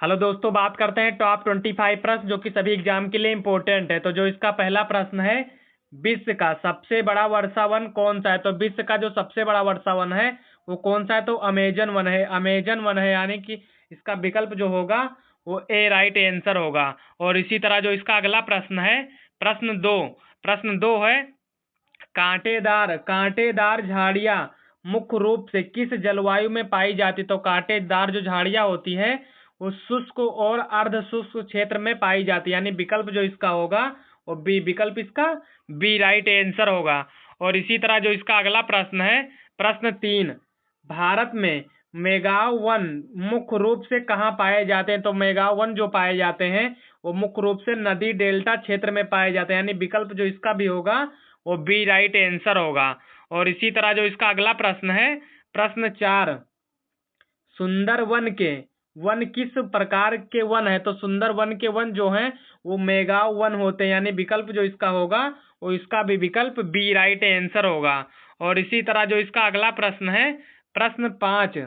Hello दोस्तों, बात करते हैं टॉप 25 प्रश्न जो कि सभी एग्जाम के लिए इम्पोर्टेंट है। तो जो इसका पहला प्रश्न है, विश्व का सबसे बड़ा वर्षा वन कौन सा है? तो विश्व का जो सबसे बड़ा वर्षा वन है वो कौन सा है? तो अमेजन वन है। अमेजन वन है, यानी कि इसका विकल्प जो होगा वो ए राइट आंसर होगा। और इसी तरह जो इसका अगला प्रश्न है, प्रश्न दो है, कांटेदार कांटेदार झाड़ियां मुख्य रूप से किस जलवायु में पाई जाती? तो कांटेदार जो झाड़ियां होती हैं वो शुष्क और अर्ध शुष्क क्षेत्र में पाई जाती है, यानी विकल्प जो इसका होगा वो बी, विकल्प इसका बी राइट आंसर होगा। और इसी तरह जो इसका अगला प्रश्न है, प्रश्न 3, भारत में मेगाव वन मुख्य रूप से कहाँ पाए जाते हैं? तो मेगाव वन जो पाए जाते हैं वो मुख्य रूप से नदी डेल्टा क्षेत्र में पाए जाते हैं, यानी विकल्प जो इसका भी होगा वो बी राइट आंसर होगा। और इसी तरह जो इसका अगला प्रश्न है, प्रश्न 4, सुंदर वन किस प्रकार के वन है? तो सुंदर वन के वन जो हैं वो मेगाव वन होते हैं, यानी विकल्प जो इसका होगा वो इसका भी विकल्प बी राइट आंसर होगा। और इसी तरह जो इसका अगला प्रश्न है, प्रश्न 5,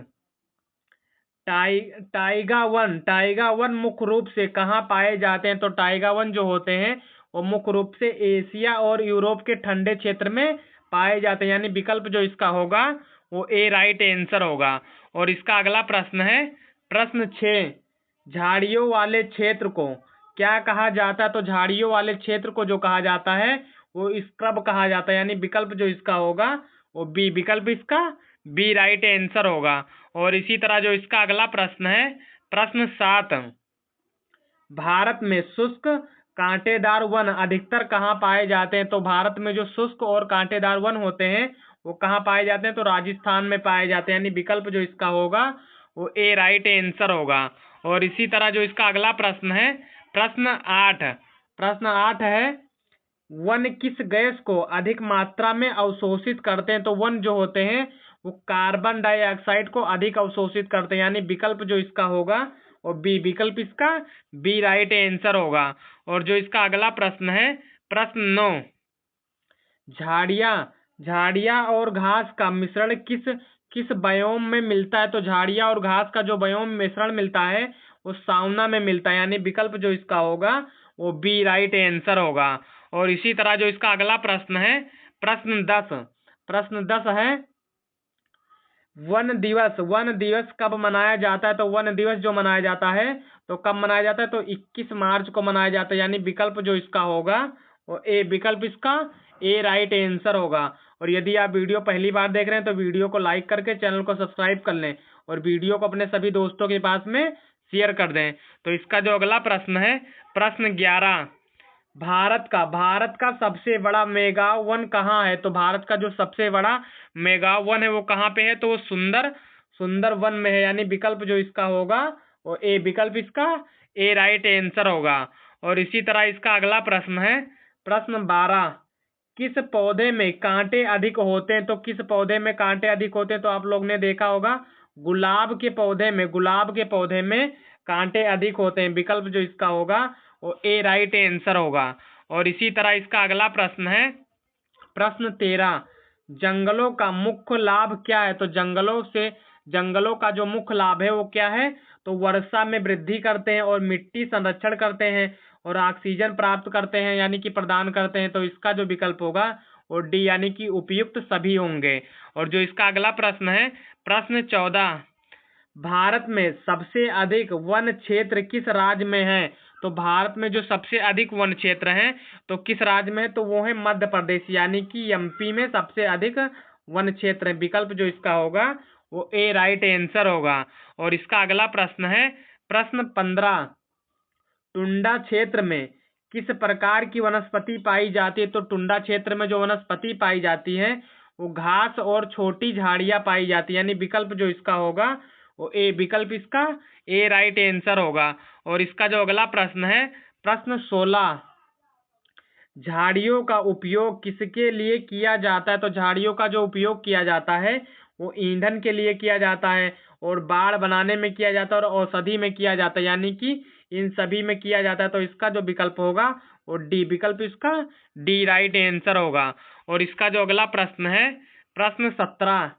टाइगा वन मुख्य रूप से कहाँ पाए जाते हैं? तो टाइगा वन जो होते हैं वो मुख्य रूप से एशिया और यूरोप के ठंडे क्षेत्र में पाए जाते हैं, यानी विकल्प जो इसका होगा वो ए राइट आंसर होगा। और इसका अगला प्रश्न है, प्रश्न 6, झाड़ियों वाले क्षेत्र को क्या कहा जाता है? तो झाड़ियों वाले क्षेत्र को जो कहा जाता है वो स्क्रब कहा जाता है, यानी विकल्प जो इसका होगा वो बी, विकल्प इसका बी राइट आंसर होगा। और इसी तरह जो इसका अगला प्रश्न है, प्रश्न 7, भारत में शुष्क कांटेदार वन अधिकतर कहाँ पाए जाते हैं? तो भारत में जो शुष्क और कांटेदार वन होते हैं वो कहाँ पाए जाते हैं? तो राजस्थान में पाए जाते हैं, यानी विकल्प जो इसका होगा वो ए राइट आंसर होगा। और इसी तरह जो इसका अगला प्रश्न है, प्रश्न 8 है, वन किस गैस को अधिक मात्रा में अवशोषित करते हैं? तो वन जो होते हैं वो कार्बन डाइऑक्साइड को अधिक अवशोषित करते हैं, यानी विकल्प जो इसका होगा वो बी, विकल्प इसका बी राइट आंसर होगा। और जो इसका अगला प्रश्न है, प्रश्न 9, झाड़ियां और घास का मिश्रण किस किस बयोम में मिलता है? तो झाड़ियां और घास का जो बयोम मिश्रण मिलता है वो साउना में मिलता है, यानी विकल्प जो इसका होगा वो बी राइट आंसर होगा। और इसी तरह जो इसका अगला प्रश्न है, प्रश्न 10 है, वन दिवस कब मनाया जाता है? तो वन दिवस जो मनाया जाता है तो कब मनाया जाता है? तो 21 मार्च को मनाया जाता है, यानी विकल्प जो इसका होगा वो ए, विकल्प इसका ए राइट आंसर होगा। और यदि आप वीडियो पहली बार देख रहे हैं तो वीडियो को लाइक करके चैनल को सब्सक्राइब कर लें और वीडियो को अपने सभी दोस्तों के पास में शेयर कर दें। तो इसका जो अगला प्रश्न है, प्रश्न 11, भारत का सबसे बड़ा मेगाव वन कहाँ है? तो भारत का जो सबसे बड़ा मेगाव वन है वो कहाँ पे है? तो वो सुंदर वन में है, यानी विकल्प जो इसका होगा वो ए, विकल्प इसका ए राइट आंसर होगा। और इसी तरह इसका अगला प्रश्न है, प्रश्न 12, किस पौधे में कांटे अधिक होते हैं? तो किस पौधे में कांटे अधिक होते हैं? तो आप लोग ने देखा होगा गुलाब के पौधे में कांटे अधिक होते हैं, विकल्प जो इसका होगा वो ए राइट आंसर होगा। और इसी तरह इसका अगला प्रश्न है, प्रश्न 13, जंगलों का मुख्य लाभ क्या है? तो जंगलों का जो मुख्य लाभ है वो क्या है? तो वर्षा में वृद्धि करते हैं और मिट्टी संरक्षण करते हैं और ऑक्सीजन प्राप्त करते हैं, यानी कि प्रदान करते हैं। तो इसका जो विकल्प होगा वो डी, यानी कि उपयुक्त सभी होंगे। और जो इसका अगला प्रश्न है, प्रश्न 14, भारत में सबसे अधिक वन क्षेत्र किस राज्य में है? तो भारत में जो सबसे अधिक वन क्षेत्र हैं तो किस राज्य में है? तो वो है मध्य प्रदेश, यानी कि एमपी में सबसे अधिक वन क्षेत्र है, विकल्प जो इसका होगा वो ए राइट आंसर होगा। और इसका अगला प्रश्न है, प्रश्न 15, टुंडा क्षेत्र में किस प्रकार की वनस्पति पाई जाती है? तो टुंडा क्षेत्र में जो वनस्पति पाई जाती है वो घास और छोटी झाड़ियां पाई जाती है, यानी विकल्प जो इसका होगा वो ए, विकल्प इसका ए राइट आंसर होगा। और इसका जो अगला प्रश्न है, प्रश्न 16, झाड़ियों का उपयोग किसके लिए किया जाता है? तो झाड़ियों का जो उपयोग किया जाता है वो ईंधन के लिए किया जाता है और बाड़ बनाने में किया जाता है और औषधि में किया जाता है, यानी कि इन सभी में किया जाता है। तो इसका जो विकल्प होगा वो डी, विकल्प इसका डी राइट आंसर होगा। और इसका जो अगला प्रश्न है, प्रश्न 17,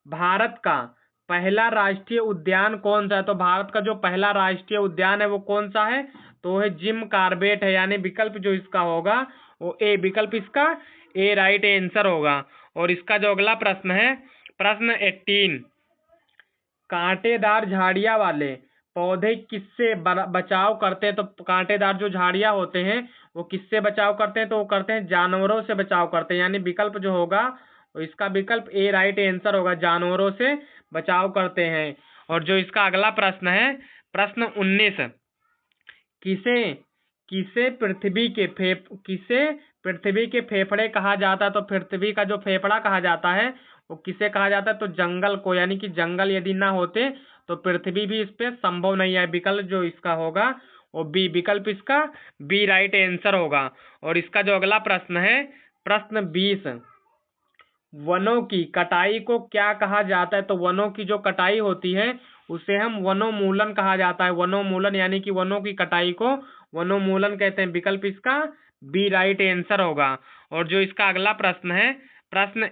भारत का पहला राष्ट्रीय उद्यान कौन सा है? तो भारत का जो पहला राष्ट्रीय उद्यान है वो कौन सा है? तो है जिम कॉर्बेट है, यानी विकल्प जो इसका होगा वो ए, विकल्प इसका ए राइट आंसर होगा। और इसका जो अगला प्रश्न है, प्रश्न 18, कांटेदार झाड़ियां वाले पौधे किससे बचाव करते हैं? तो कांटेदार जो झाड़ियां होते हैं वो किससे बचाव करते हैं? तो वो करते हैं जानवरों से बचाव करते हैं, यानी विकल्प जो होगा वो इसका विकल्प ए राइट आंसर होगा, जानवरों से बचाव करते हैं। और जो इसका अगला प्रश्न है, प्रश्न 19, किसे किसे पृथ्वी के फेफड़े कहा जाता है? तो पृथ्वी का जो फेफड़ा कहा जाता है वो किसे कहा जाता है? तो जंगल को, यानी कि जंगल यदि ना होते तो पृथ्वी भी इस पे संभव नहीं है। विकल्प जो इसका होगा वो बी, विकल्प इसका बी राइट आंसर होगा। और इसका जो अगला प्रश्न है, प्रश्न 20, वनों की कटाई को क्या कहा जाता है? तो वनों की जो कटाई होती है उसे हम वनोन्मूलन कहा जाता है। वनोन्मूलन यानी कि वनों की कटाई को वनोन्मूलन कहते हैं। विकल्प इसका बी राइट आंसर होगा। और जो इसका अगला प्रश्न है, प्रश्न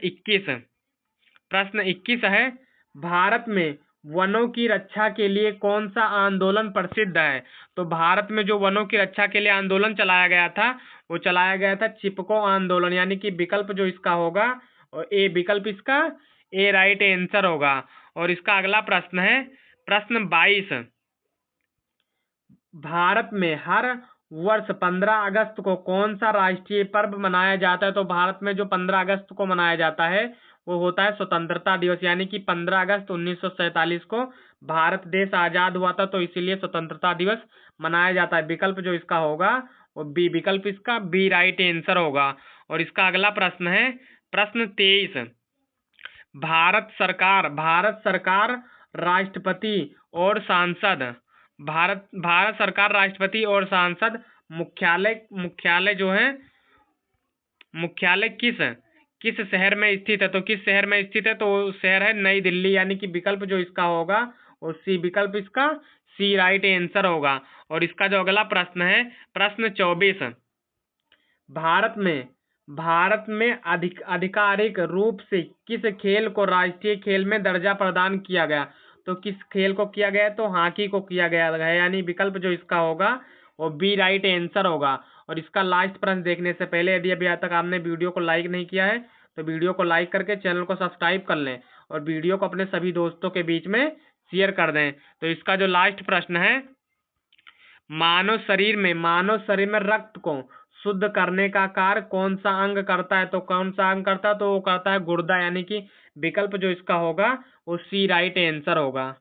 21 है, भारत में वनों की रक्षा के लिए कौन सा आंदोलन प्रसिद्ध है? तो भारत में जो वनों की रक्षा के लिए आंदोलन चलाया गया था वो चलाया गया था चिपको आंदोलन, यानी कि विकल्प जो इसका होगा और ए, विकल्प इसका ए राइट आंसर होगा। और इसका अगला प्रश्न है, प्रश्न 22, भारत में हर वर्ष 15 अगस्त को कौन सा राष्ट्रीय पर्व मनाया जाता है? तो भारत में जो 15 अगस्त को मनाया जाता है वो होता है स्वतंत्रता दिवस, यानी कि 15 अगस्त 1947 को भारत देश आजाद हुआ था, तो इसीलिए स्वतंत्रता दिवस मनाया जाता है। विकल्प जो इसका होगा वो बी, विकल्प इसका बी राइट आंसर होगा। और इसका अगला प्रश्न है, प्रश्न 23, भारत सरकार राष्ट्रपति और सांसद भारत सरकार राष्ट्रपति और सांसद मुख्यालय जो है, मुख्यालय किस शहर में स्थित है? तो किस शहर में स्थित है? तो शहर है नई दिल्ली, यानी कि विकल्प जो इसका होगा वो सी, विकल्प इसका सी राइट आंसर होगा। और इसका जो अगला प्रश्न है, प्रश्न 24, भारत में आधिकारिक रूप से किस खेल को राष्ट्रीय खेल में दर्जा प्रदान किया गया? तो किस खेल को किया गया है? तो हॉकी को किया गया है, यानी विकल्प जो इसका होगा वो बी राइट आंसर होगा। और इसका लास्ट प्रश्न देखने से पहले यदि अभी तक आपने वीडियो को लाइक नहीं किया है तो वीडियो को लाइक करके चैनल को सब्सक्राइब कर लें और वीडियो को अपने सभी दोस्तों के बीच में शेयर कर दें। तो इसका जो लास्ट प्रश्न है, मानव शरीर में रक्त को शुद्ध करने का कार्य कौन सा अंग करता है? तो कौन सा अंग करता है? तो वो करता है गुर्दा, यानी कि विकल्प जो इसका होगा वो सी राइट आंसर होगा।